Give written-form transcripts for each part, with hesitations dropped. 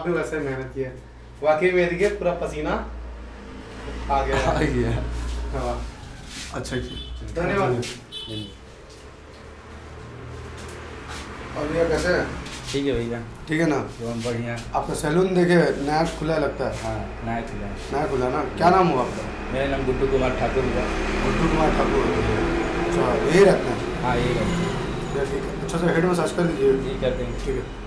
भी वैसे मेहनत की है। वाकई में देखिए पूरा पसीना आ गया है। हाँ अच्छा जी, धन्यवाद। और भैया कैसे हैं? ठीक है भैया, ठीक है ना? एकदम बढ़िया। आपका सैलून देखे नया खुला लगता है। हाँ, नया खुला है। नया खुला ना? क्या नाम हुआ आपका? मेरा नाम गुड्डू कुमार ठाकुर हुआ। गुड्डू कुमार ठाकुर। अच्छा, यही रहते हैं? हाँ, यही रहते हैं। ठीक है, अच्छा से हेड मसाज कर दीजिए। यही कर देंगे। ठीक है।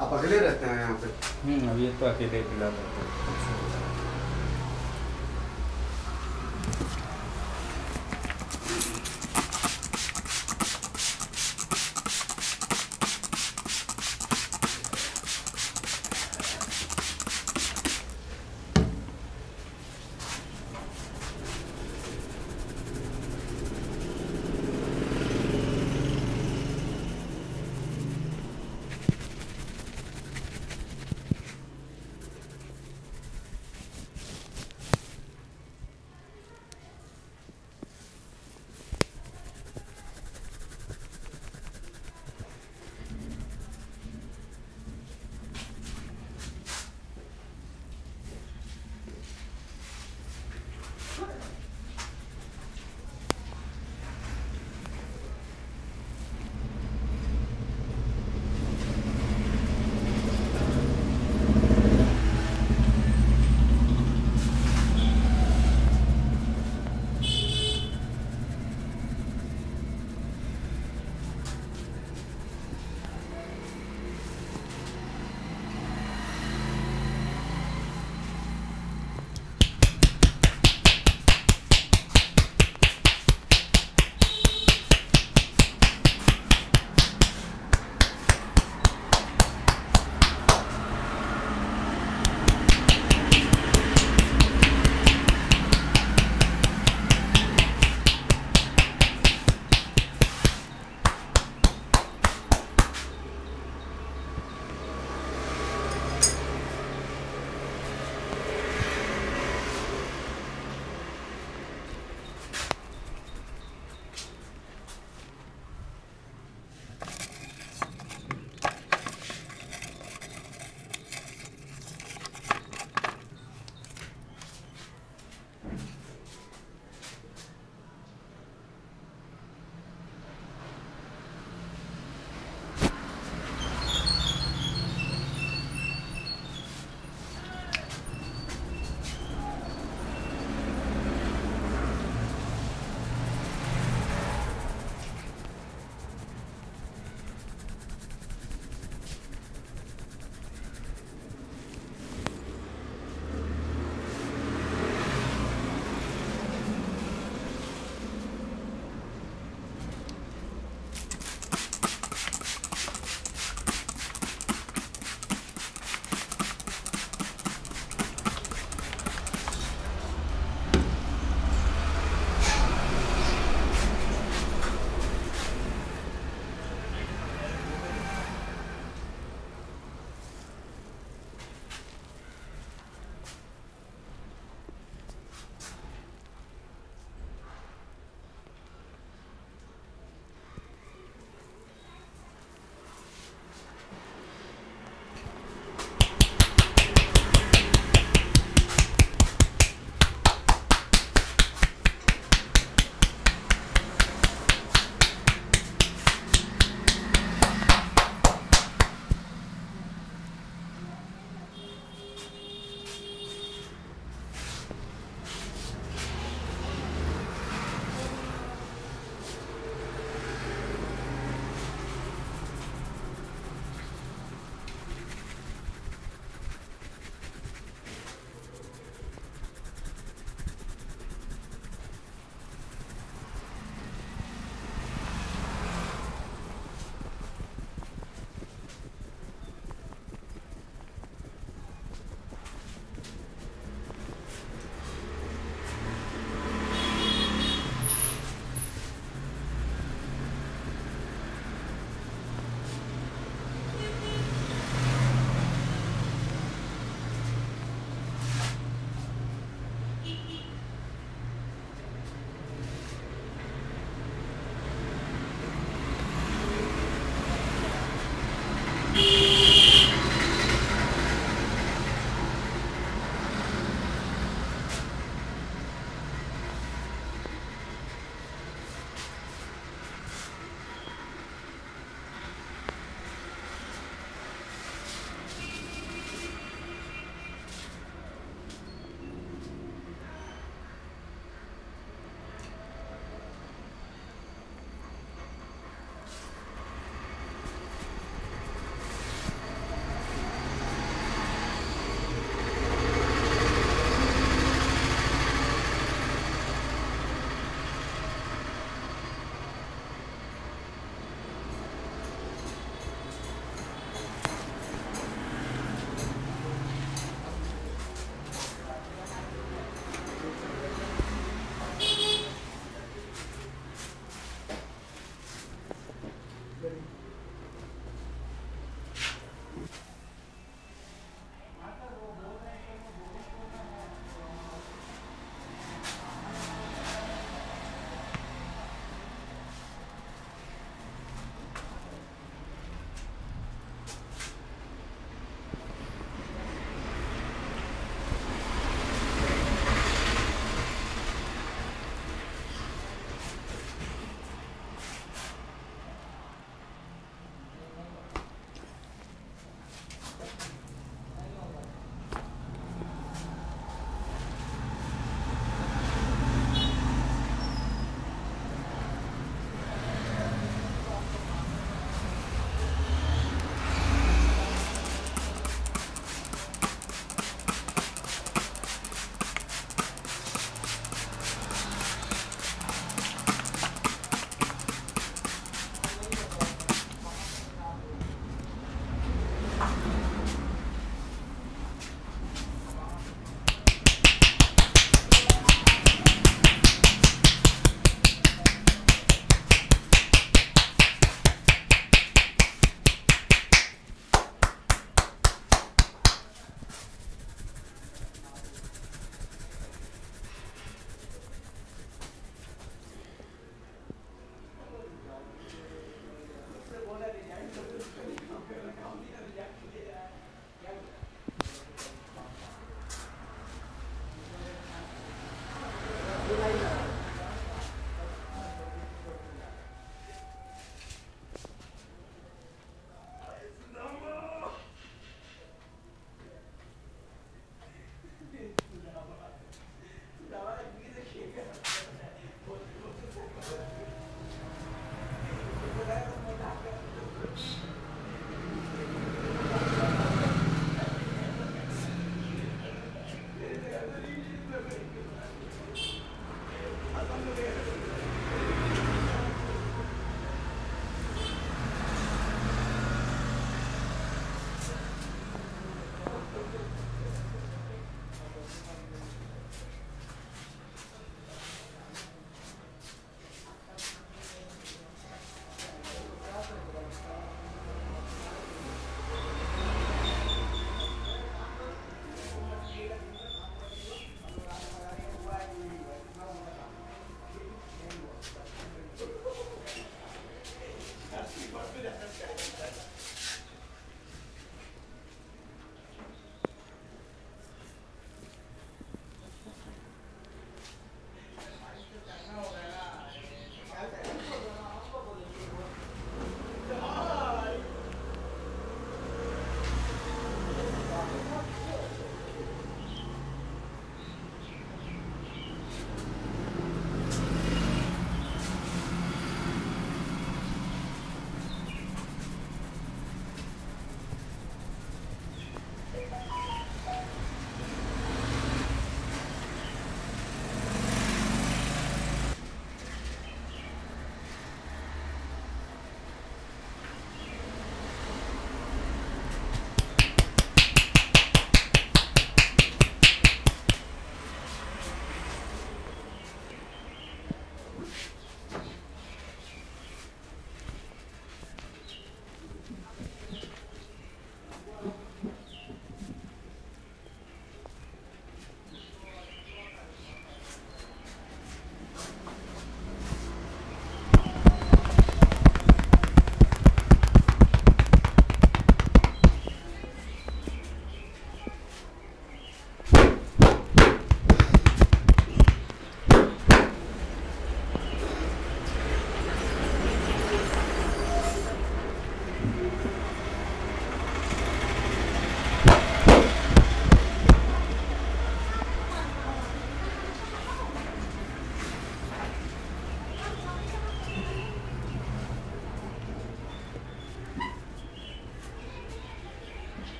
आप अकेले रहते हैं यहाँ पे? अभी तो अकेले फिलहाल रहते हैं।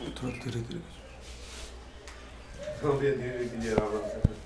थोड़ा धीरे धीरे तो भी धीरे कीजिए आराम से।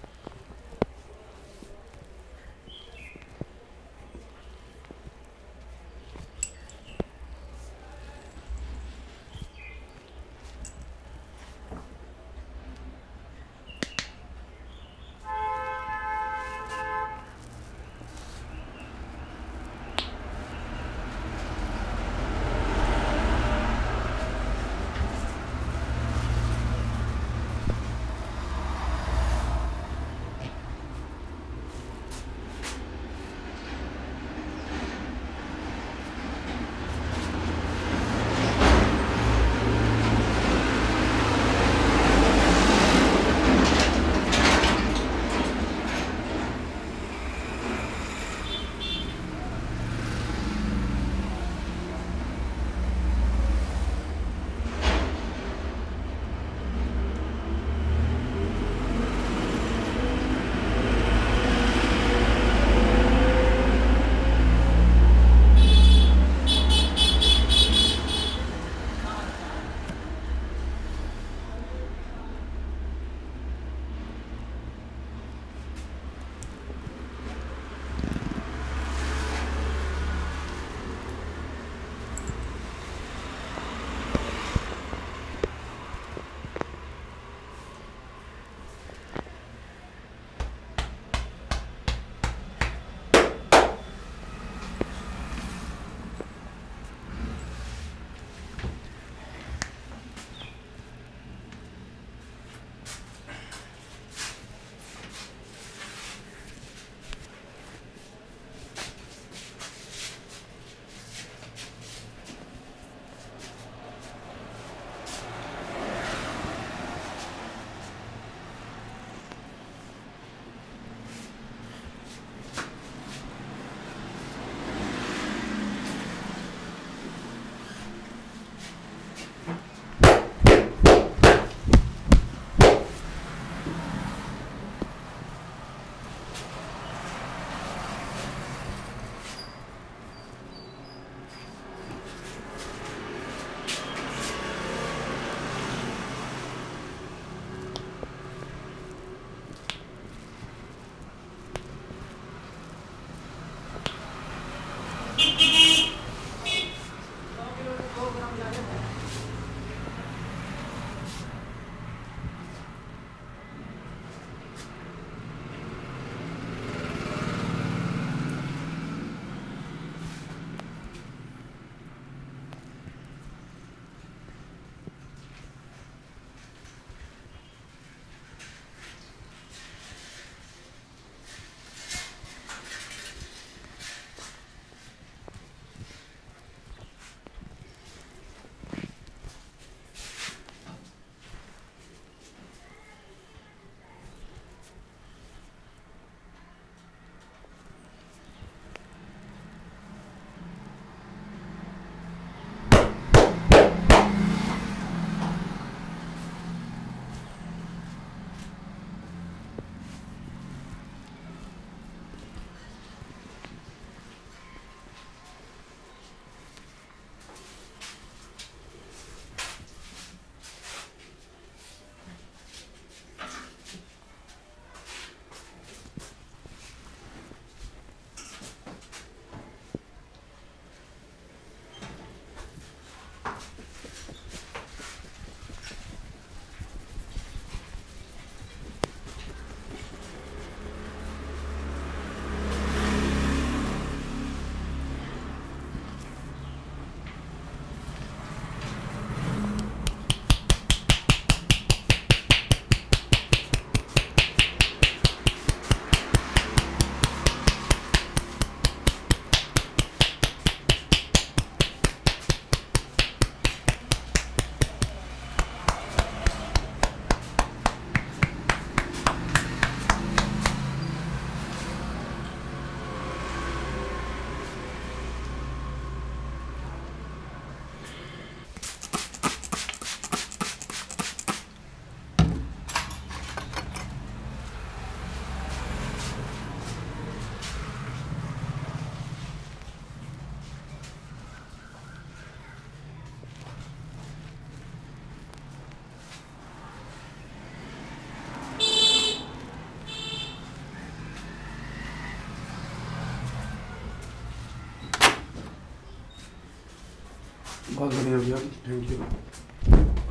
बहुत बढ़िया भैया, थैंक यू।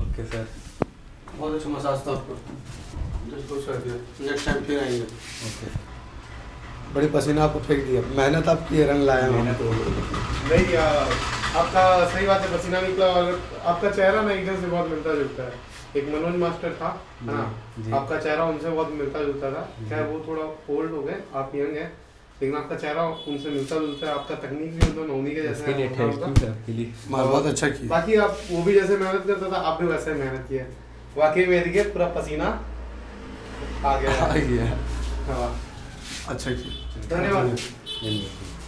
Okay sir. बहुत अच्छा मसाज था आपको। नेक्स्ट टाइम फिर आएंगे। ओके। बड़ी पसीना आपको फेंक दिया, मेहनत आपकी है, रंग लाया हम। मेहनत हो गई। नहीं आपका सही बात है, पसीना निकला और आपका चेहरा ना एकदम से बहुत मिलता जुलता है। एक मनोज मास्टर था है ना, जी। आपका चेहरा उनसे बहुत मिलता जुलता था। क्या वो थोड़ा ओल्ड हो गए, आप यंग हैं, लेकिन आपका चेहरा उनसे मिलता जुलता है। आपका तकनीक भी मतलब नौमी के जैसा इसके लिए है थैंक होगा। यू सर आपके लिए। बहुत अच्छा किया। बाकी आप वो भी जैसे मेहनत करता था, आप भी वैसे मेहनत किए। वाकई में देखिए पूरा पसीना आ गया। आ गया। हाँ, अच्छा किया। धन्यवाद। धन्यवाद।